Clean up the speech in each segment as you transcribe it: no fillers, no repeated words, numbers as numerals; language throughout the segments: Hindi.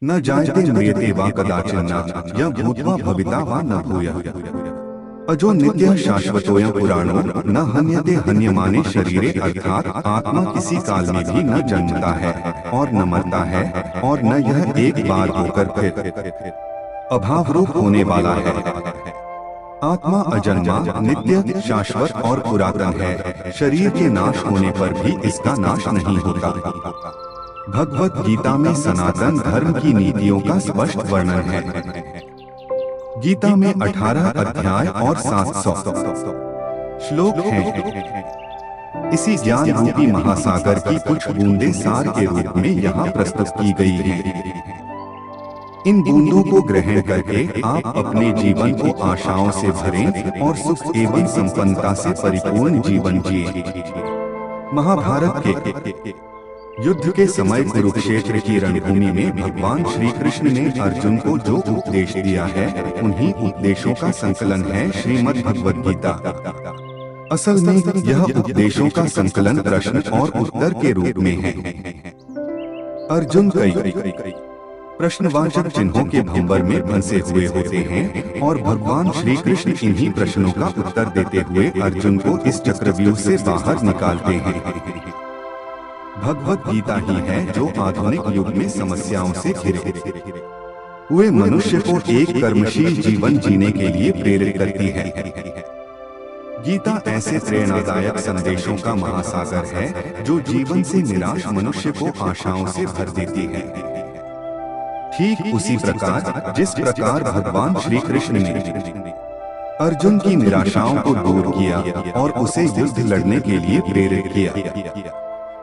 न जायते म्रियते वा कदाचिन्न यः भूत्वा भविता वा न भूयः। अजो नित्यः शाश्वतोऽयं पुराणो न हन्यते हन्यमाने शरीरे, अर्थात आत्मा किसी काल में भी न जन्मता है और न मरता है, और न यह एक बार होकर फिर अभाव रूप होने वाला है। आत्मा अजन्मा, नित्य, शाश्वत और पुरातन है। शरीर के नाश होने पर भी इसका नाश नहीं होता। भगवत गीता में सनातन धर्म की नीतियों का स्पष्ट वर्णन है। गीता में 18 अध्याय और 700 श्लोक हैं। इसी ज्ञान रूपी महासागर की कुछ बूंदें सार के रूप में यहाँ प्रस्तुत की गई हैं। इन बूंदों को ग्रहण करके आप अपने जीवन को आशाओं से भरें और सुख एवं संपन्नता से परिपूर्ण जीवन जिए। महाभारत के युद्ध के समय कुरुक्षेत्र की रणभूमि में भगवान श्री कृष्ण ने अर्जुन को जो उपदेश दिया है, उन्हीं उपदेशों का संकलन है श्रीमद् भगवद गीता। असल में यह उपदेशों का संकलन प्रश्न और उत्तर के रूप में है। अर्जुन कई प्रश्नवाचक चिन्हों के भंवर में फंसे हुए होते हैं और भगवान श्री कृष्ण इन्हीं प्रश्नों का उत्तर देते हुए अर्जुन को इस चक्रव्यूह से बाहर निकालते हैं। भगवत गीता ही है जो आधुनिक युग में समस्याओं से घिरे हुए मनुष्य को एक कर्मशील जीवन जीने के लिए प्रेरित करती है। गीता ऐसे प्रेरणादायक संदेशों का महासागर है जो जीवन से निराश मनुष्य को आशाओं से भर देती है। ठीक उसी प्रकार जिस प्रकार भगवान श्री कृष्ण ने अर्जुन की निराशाओं को दूर किया और उसे युद्ध लड़ने के लिए प्रेरित किया।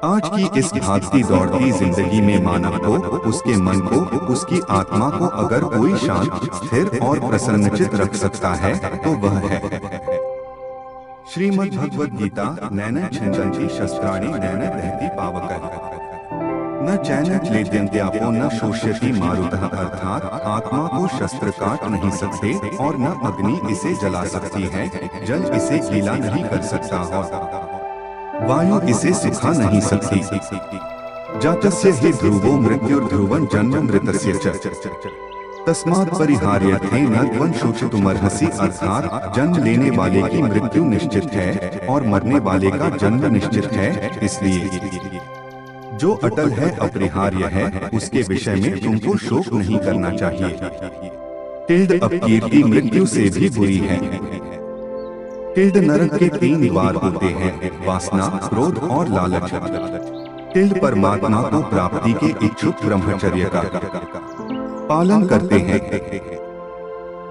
आज की इस भागती दौड़ती जिंदगी में मानव को, उसके मन को, उसकी आत्मा को अगर कोई शांत, स्थिर और प्रसन्नचित रख सकता है तो वह है श्रीमद् भगवद गीता। नैन छिन्दन्ति शस्त्राणि नैन दहति पावकः न चैन क्लेद्यन्त्यापो न शोष्यति मारुतः, अर्थात आत्मा को शस्त्र काट नहीं सकते और न अग्नि इसे जला सकती है, जल इसे गीला नहीं कर सकता और वायु इसे सुखा नहीं सकती। जातस्य हि ध्रुवो मृत्युर्ध्रुवं जन्म मृतस्य च तस्मात् परिहार्यर्थे न त्वं शोचितुमर्हसि, अर्थात जन्म लेने वाले की मृत्यु निश्चित है और मरने वाले का जन्म निश्चित है, इसलिए जो अटल है, अपरिहार्य है, उसके विषय में तुमको शोक नहीं करना चाहिए। टिल्ड अपकीर्ति मृत्यु से भी बुरी है। टिल्ड नरक के 3 द्वार होते हैं, वासना, क्रोध और लालच। टिल्ड परमात्मा को प्राप्ति के इच्छुक ब्रह्मचर्य का पालन करते हैं।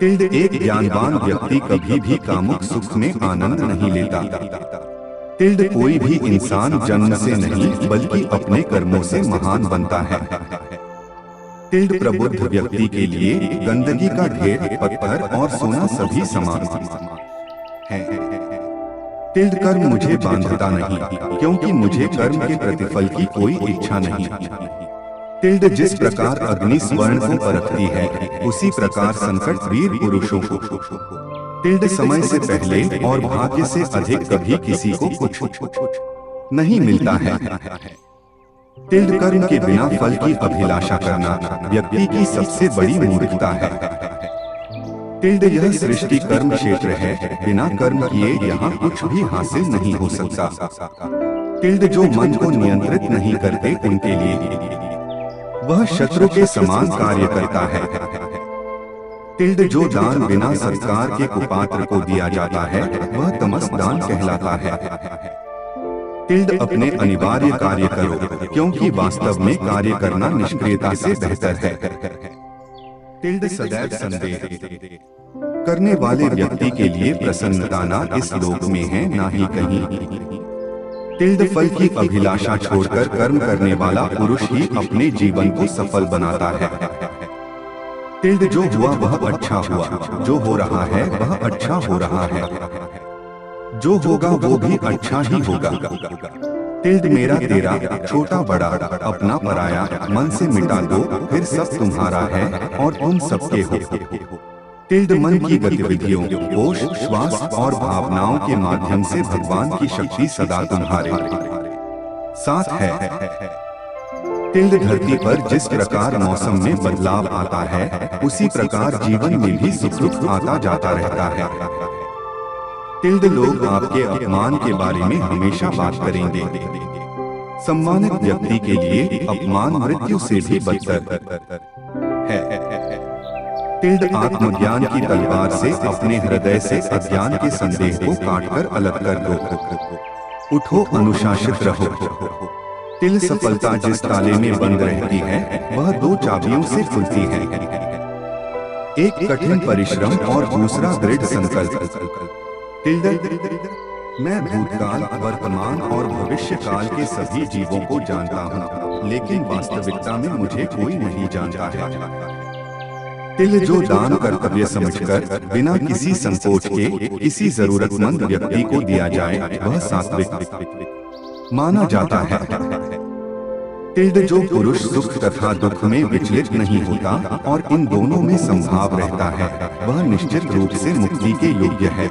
टिल्ड एक ज्ञानवान व्यक्ति कभी भी कामुक सुख में आनंद नहीं लेता। टिल्ड कोई भी इंसान जन्म से नहीं बल्कि अपने कर्मों से महान बनता है। टिल्ड प्रबुद्ध व्यक्ति के लिए गंदगी का ढेर, पत्थर और सोना सभी समान है। टिल्ड कर्म मुझे बांधता नहीं, क्योंकि मुझे कर्म के प्रतिफल की कोई इच्छा नहीं। टिल्ड जिस प्रकार अग्नि स्वर्ण को परखती है, उसी प्रकार संकट वीर पुरुषों को टिल्ड समय से पहले और भाग्य से अधिक कभी किसी को कुछ नहीं मिलता है। टिल्ड कर्म के बिना फल की अभिलाषा करना व्यक्ति की सबसे बड़ी मूर्खता है। टिल्ड यह सृष्टि कर्म क्षेत्र है, बिना कर्म किए यहाँ कुछ भी हासिल नहीं हो सकता। टिल्ड जो मन को नियंत्रित नहीं करते उनके लिए वह शत्रु के समान कार्य करता है। टिल्ड जो दान बिना सत्कार के कुपात्र को दिया जाता है वह तमस दान कहलाता है। टिल्ड अपने अनिवार्य कार्य करो, क्योंकि वास्तव में कार्य करना निष्क्रियता से बेहतर है। टिल्ड सदैव संदेह करने वाले व्यक्ति के लिए प्रसन्नता ना इस लोक में है ना ही कहीं। टिल्ड फल की अभिलाषा छोड़कर कर्म करने वाला पुरुष ही अपने जीवन को सफल बनाता है। टिल्ड जो हुआ वह अच्छा हुआ, जो हो रहा है वह अच्छा हो रहा है, जो होगा वो भी अच्छा ही होगा। टिल्ड मेरा तेरा, छोटा बड़ा, अपना पराया, मन से मिटा दो, फिर सब तुम्हारा है और तुम सबके हो। टिल्ड मन की गतिविधियों, होश, श्वास और भावनाओं के माध्यम से भगवान की शक्ति सदा तुम्हारे साथ है। टिल्ड धरती पर जिस प्रकार मौसम में बदलाव आता है, उसी प्रकार जीवन में भी सुख दुख आता जाता रहता है। टिल्ड लोग आपके अपमान के बारे में हमेशा बात करेंगे। सम्मानित व्यक्ति के लिए अपमान मृत्यु से भी बदतर है। टिल्ड आत्मज्ञान की तलवार से अपने हृदय से अज्ञान के संदेह को काटकर अलग कर दो। उठो, अनुशासित रहो। टिल्ड सफलता जिस ताले में बंद रहती है, वह दो चाबियों से खुलती है। एक कठिन परिश्रम और दूसरा दृढ़ संकल्प। टिल्ड, मैं भूतकाल, वर्तमान और भविष्य काल के सभी जीवों को जानता हूँ, लेकिन वास्तविकता में मुझे कोई नहीं जानता है। टिल्ड जो दान कर्तव्य समझकर बिना किसी संकोच के किसी जरूरतमंद व्यक्ति को दिया जाए, वह सात्विक माना जाता है। टिल्ड जो पुरुष सुख तथा दुख में विचलित नहीं होता और इन दोनों में संभाव रहता है, वह निश्चित रूप से मुक्ति के योग्य है।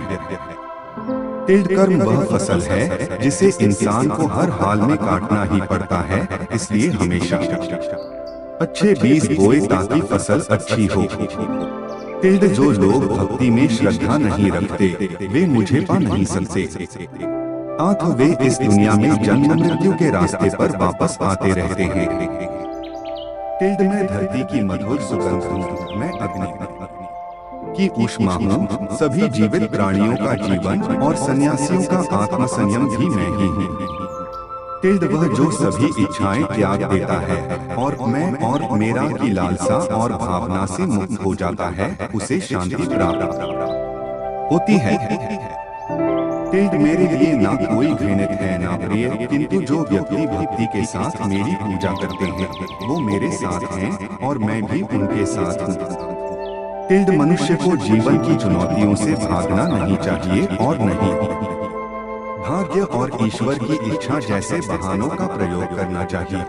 टिल्ड कर्म वह फसल है जिसे इंसान को हर हाल में काटना ही पड़ता है, इसलिए हमेशा अच्छे बीज बोए ताकि फसल अच्छी हो। टिल्ड जो लोग भक्ति में श्रद्धा नहीं रखते, वे मुझे पा नहीं सकते। अतः वे इस दुनिया में जन्म मृत्यु के रास्ते पर वापस आते रहते हैं। टिल्ड मैं धरती की मधुर सुगंध हूँ, मैं अग्नि की ऊष्मा हूँ, सभी जीवित प्राणियों का जीवन और सन्यासियों का आत्मसंयम भी मैं ही हूँ। टिल्ड वह जो सभी इच्छाएं त्याग देता है और मैं और मेरा की लालसा और भावना से मुक्त हो जाता है, उसे शांति प्राप्त होती है। टिल्ड मेरे लिए ना कोई घृणित है ना प्रिय, किंतु जो व्यक्ति भक्ति के साथ मेरी पूजा करते हैं, वो मेरे साथ हैं और मैं भी उनके साथ हूँ। टिल्ड मनुष्य को जीवन की चुनौतियों से भागना नहीं चाहिए और नहीं भाग्य और ईश्वर की इच्छा जैसे बहानों का प्रयोग करना चाहिए।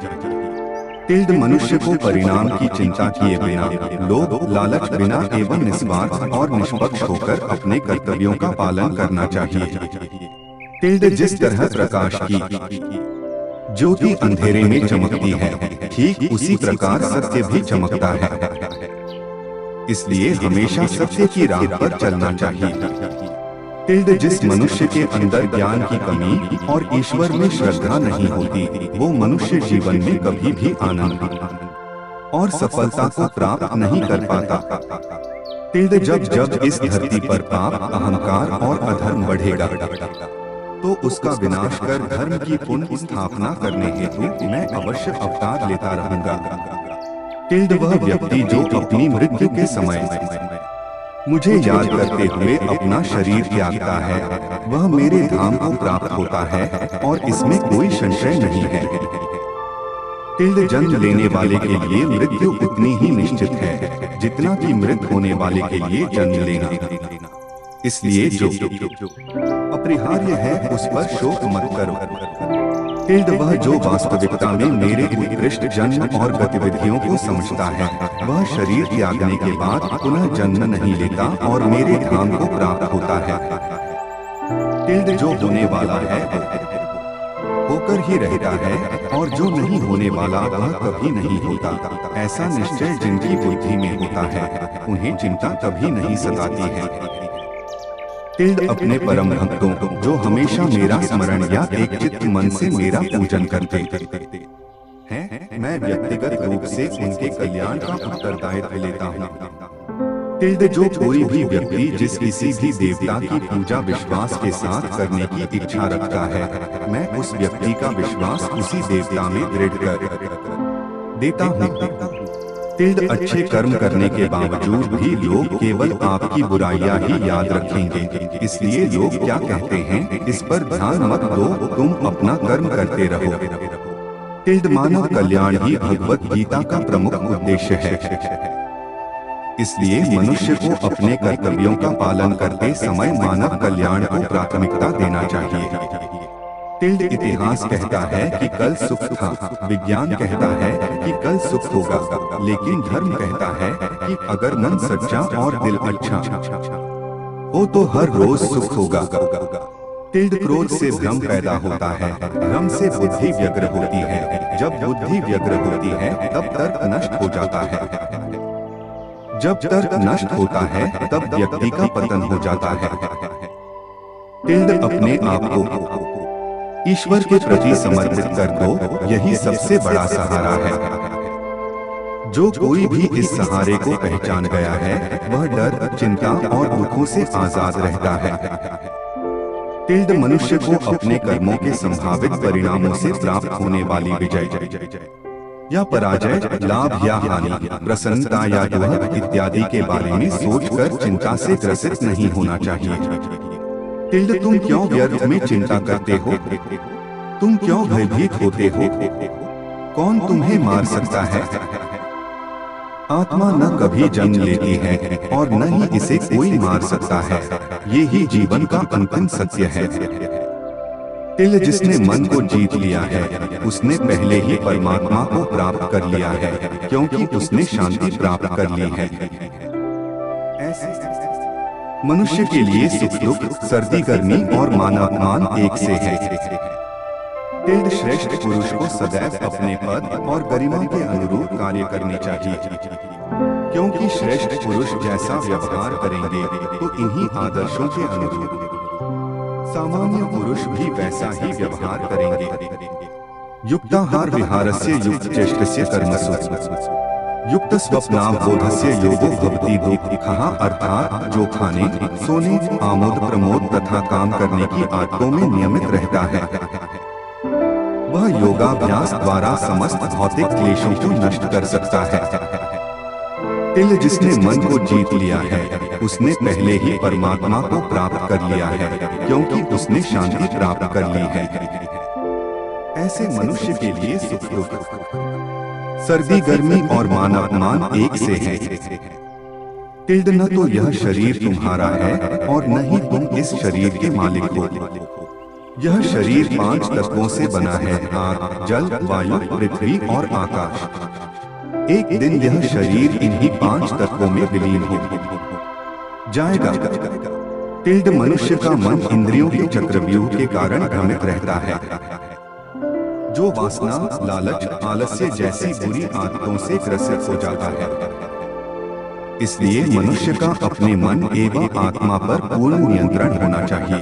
टिल्ड मनुष्य को परिणाम की चिंता किए बिना, लोभ लालच बिना एवं निस्वार्थ और निष्पक्ष होकर अपने कर्तव्यों का पालन करना चाहिए। टिल्ड जिस तरह प्रकाश की ज्योति अंधेरे में चमकती है, ठीक उसी प्रकार सत्य भी चमकता है। इसलिए हमेशा सत्य की राह पर चलना चाहिए। टिल्ड जिस मनुष्य के अंदर ज्ञान की कमी और ईश्वर में श्रद्धा नहीं होती, वो मनुष्य जीवन में कभी भी आनंद और सफलता को प्राप्त नहीं कर पाता। टिल्ड जब जब इस धरती पर पाप, अहंकार और अधर्म बढ़ेगा, तो उसका विनाश कर धर्म की पुनः स्थापना करने हेतु मैं अवश्य अवतार लेता रहूंगा। टिल्ड वह व्यक्ति जो अपनी मृत्यु के समय मुझे याद करते हुए अपना शरीर त्यागता है, वह मेरे धाम को प्राप्त होता है और इसमें कोई संशय नहीं है। टिल्ड जन्म लेने वाले के लिए मृत्यु उतनी ही निश्चित है जितना कि मृत होने वाले के लिए जन्म लेना। इसलिए जो अपरिहार्य है उस पर शोक मत करो। टिल्ड वह जो वास्तविकता में मेरे उत्कृष्ट जन्म और गतिविधियों को समझता है, वह शरीर त्यागने के बाद पुनः जन्म नहीं लेता और मेरे धाम को प्राप्त होता है। टिल्ड जो होने वाला है होकर ही रहता है और जो नहीं होने वाला वह कभी नहीं होता। ऐसा निश्चय जिनकी बुद्धि में होता है, उन्हें चिंता कभी नहीं सताती है। टिल्ड अपने परम भक्तों जो हमेशा मेरा स्मरण या एक चित्त मन से मेरा पूजन करते हैं, मैं व्यक्तिगत रूप से उनके कल्याण का उत्तरदायित्व लेता हूँ। टिल्ड जो कोई भी व्यक्ति जिस किसी भी देवता की पूजा विश्वास के साथ करने की इच्छा रखता है, मैं उस व्यक्ति का विश्वास उसी देवता में दृढ़ कर देता हूँ। टिल्ड अच्छे कर्म करने के बावजूद भी लोग केवल आपकी बुराइयां ही याद रखेंगे, इसलिए लोग क्या कहते हैं इस पर ध्यान मत दो, तुम अपना कर्म करते रहो। टिल्ड मानव कल्याण ही भगवत गीता का प्रमुख उद्देश्य है। इसलिए मनुष्य को अपने कर्तव्यों का पालन करते समय मानव कल्याण को प्राथमिकता देना चाहिए। टिल्ड इतिहास कहता है कि कल सुख था, विज्ञान कहता है कि कल सुख होगा, लेकिन धर्म कहता है कि अगर मन सच्चा और दिल अच्छा हो तो हर रोज सुख होगा। टिल्ड क्रोध से भ्रम पैदा होता है, भ्रम से बुद्धि व्यग्र होती है, जब बुद्धि व्यग्र होती है तब तर्क नष्ट हो जाता है। जब तर्क नष्ट होता है तब व्यक्ति का पतन हो जाता है। अपने आप को ईश्वर के प्रति समर्पित कर दो, यही सबसे बड़ा सहारा है। जो कोई भी इस सहारे को पहचान गया है वह डर, चिंता और दुखों से आजाद रहता है। मनुष्य को अपने कर्मों के संभावित परिणामों से प्राप्त होने वाली विजय या पराजय, लाभ या हानि, प्रसन्नता या दुख इत्यादि के बारे में सोचकर चिंता से ग्रसित नहीं होना चाहिए। तुम क्यों व्यर्थ में चिंता करते हो? तुम क्यों भयभीत होते हो? कौन तुम्हें मार सकता है? आत्मा न कभी जन्म लेती है और न ही इसे कोई मार सकता है। ये ही जीवन का अंतिम सत्य है। जिसने मन को जीत लिया है उसने पहले ही परमात्मा को प्राप्त कर लिया है, क्योंकि उसने शांति प्राप्त कर ली है। मनुष्य के लिए सुख दुख, सर्दी गर्मी और मान अपमान एक से है। श्रेष्ठ पुरुष को सदैव अपने पद और गरिमा के अनुरूप कार्य करने चाहिए, क्योंकि श्रेष्ठ पुरुष जैसा व्यवहार करेंगे तो इन्हीं आदर्शों के अनुरूप सामान्य पुरुष भी वैसा ही व्यवहार करेंगे। युक्ताहार विहारस्य युक्त चेष्टस्य कर्मसु युक्त स्वप्नावबोधस्य योगो भवति दुःखः, अर्थात जो खाने, सोने, आमोद प्रमोद तथा काम करने की आदतों में नियमित रहता है वह योगाभ्यास द्वारा समस्त भौतिक क्लेशों को नष्ट कर सकता है। जिसने मन को जीत लिया है उसने पहले ही परमात्मा को प्राप्त कर लिया है, क्योंकि उसने शांति प्राप्त कर ली है। ऐसे मनुष्य के लिए सुख दुख, सर्दी गर्मी और मान अपमान एक से है। न तो यह शरीर तुम्हारा है और न ही तुम इस शरीर के मालिक हो। यह शरीर 5 तत्वों से बना है, आग, जल, वायु, पृथ्वी और आकाश। एक दिन यह शरीर इन्हीं 5 तत्वों में विलीन हो जाएगा। मनुष्य का मन इंद्रियों के चक्रव्यूह के कारण भ्रमित रहता है, जो वासना, लालच, आलस्य जैसी बुरी आदतों से ग्रसित हो जाता है। इसलिए मनुष्य का अपने मन एवं आत्मा पर पूर्ण नियंत्रण होना चाहिए।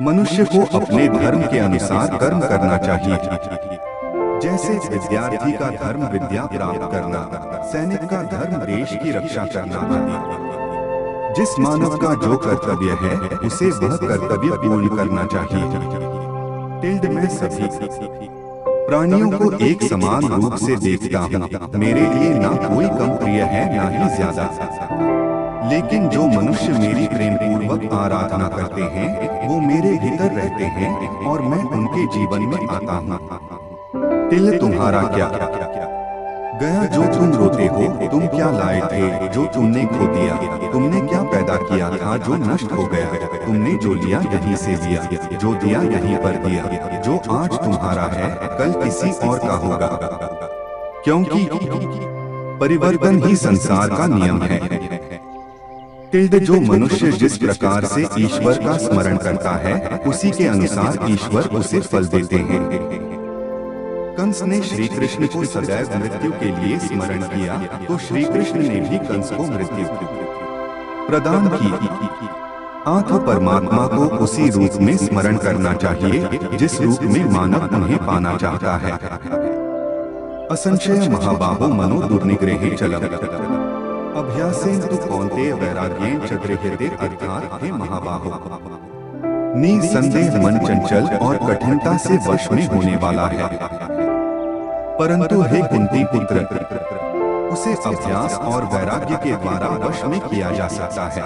मनुष्य को अपने धर्म के अनुसार कर्म करना चाहिए, जैसे विद्यार्थी का धर्म विद्या प्राप्त करना, सैनिक का धर्म देश की रक्षा करना आदि। जिस मानव का जो कर्तव्य है उसे वह कर्तव्य पूर्ण करना चाहिए। मैं सभी प्राणियों को एक समान रूप से देखता हूँ। मेरे लिए ना कोई कम प्रिय है ना ही ज्यादा, लेकिन जो मनुष्य मेरी प्रेम पूर्वक आराधना करते हैं वो मेरे भीतर रहते हैं और मैं उनके जीवन में आता हूँ। तुम्हारा क्या गया जो तुम रोते हो? तुम क्या लाए थे जो तुमने खो दिया? तुमने क्या पैदा किया था जो नष्ट हो गया? तुमने जो लिया यहीं से लिया, जो दिया यहीं पर दिया। जो आज तुम्हारा है कल किसी और का होगा, क्योंकि परिवर्तन ही संसार का नियम है। जो मनुष्य जिस प्रकार से ईश्वर का स्मरण करता है उसी के अनुसार ईश्वर उसे फल देते हैं। कंस ने श्री कृष्ण को सदैव मृत्यु के लिए स्मरण किया तो श्री कृष्ण ने भी कंस को मृत्यु प्रदान की। परमात्मा को उसी रूप में स्मरण करना चाहिए जिस रूप में मानव उन्हें पाना चाहता है। असंशय महाबाहो मनो दुर्निग्रहे चलम् अभ्यासेन तु कौन्तेय वैराग्येन च गृह्यते, अर्थात हे महाबाहो निसंदेह मन चंचल और कठिनता से वश में होने वाला है, परंतु हे कुंती पुत्र उसे अभ्यास और वैराग्य के द्वारा वश में किया जा सकता है।